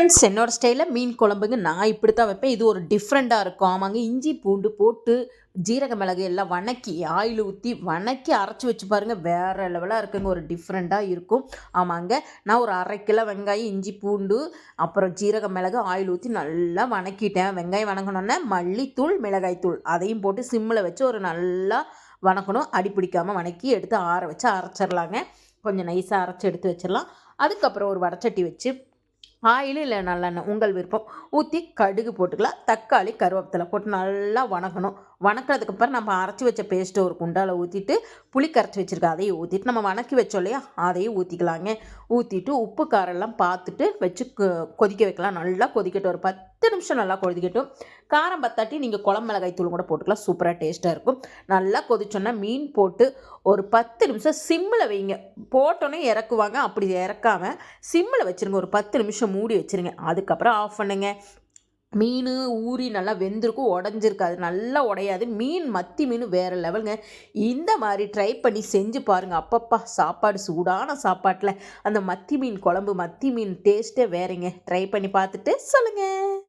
Friends, என்னோட ஸ்டைலில் மீன் குழம்புங்க நான் இப்படி தான் வைப்பேன். இது ஒரு டிஃப்ரெண்ட்டாக இருக்கும். ஆமாங்க, இஞ்சி பூண்டு போட்டு ஜீரக மிளகு எல்லாம் வணக்கி ஆயில் ஊற்றி வணக்கி அரைச்சி வச்சு பாருங்கள், வேறு லெவலாக இருக்குங்க. ஒரு டிஃப்ரெண்ட்டாக இருக்கும். ஆமாங்க, நான் ஒரு 1/2 கிலோ வெங்காயம், இஞ்சி பூண்டு, அப்புறம் ஜீரக மிளகு ஆயில் ஊற்றி நல்லா வணக்கிட்டேன். வெங்காயம் வணங்கினோன்னே மல்லித்தூள், மிளகாய்த்தூள் அதையும் போட்டு சிம்மில் வச்சு ஒரு நல்லா வணக்கணும். அடி பிடிக்காமல் வணக்கி எடுத்து ஆற வச்சு அரைச்சிடலாங்க. கொஞ்சம் நைஸாக அரைச்சி எடுத்து வச்சிடலாம். அதுக்கப்புறம் ஒரு வடச்சட்டி வச்சு ஆயில் இல்லை நல்லெண்ணெய் உங்கள் விருப்பம் ஊற்றி கடுகு போட்டுக்கலாம். தக்காளி, கருவேப்பிலை போட்டு நல்லா வணக்கணும். வணக்கிறதுக்கப்புறம் நம்ம அரைச்சி வச்ச பேஸ்ட்டை ஒரு குண்டாவில் ஊற்றிட்டு புளி கரைச்சி வச்சுருக்கோம் அதையும் ஊற்றிட்டு நம்ம வணக்கி வச்சோம் இல்லையா, அதையும் ஊற்றிக்கலாங்க. ஊற்றிட்டு உப்பு காரெல்லாம் பார்த்துட்டு வச்சு கொதிக்க வைக்கலாம். நல்லா கொதிக்கட்டும், ஒரு 10 நிமிஷம் நல்லா கொதிக்கட்டும். காரம் பத்தாட்டி நீங்கள் குழம்பு மிளகாய் தூள் கூட போட்டுக்கலாம், சூப்பராக டேஸ்ட்டாக இருக்கும். நல்லா கொதிச்சோன்னா மீன் போட்டு ஒரு 10 நிமிஷம் சிம்மில் வைங்க. போட்டோன்னே இறக்குவாங்க, அப்படி இறக்காமல் சிம்மில் வச்சுருங்க. ஒரு 10 நிமிஷம் மூடி வச்சுருங்க. அதுக்கப்புறம் ஆஃப் பண்ணுங்க. மீன் ஊறி நல்லா வெந்திருக்கும், உடஞ்சிருக்காது, நல்லா உடையாது. மீன் மத்தி மீன் வேறு லெவலுங்க. இந்த மாதிரி ட்ரை பண்ணி செஞ்சு பாருங்கள். அப்பப்பா, சாப்பாடு சூடான சாப்பாட்டில் அந்த மத்தி மீன் குழம்பு, மத்தி மீன் டேஸ்ட்டே வேறங்க. ட்ரை பண்ணி பார்த்துட்டு சொல்லுங்கள்.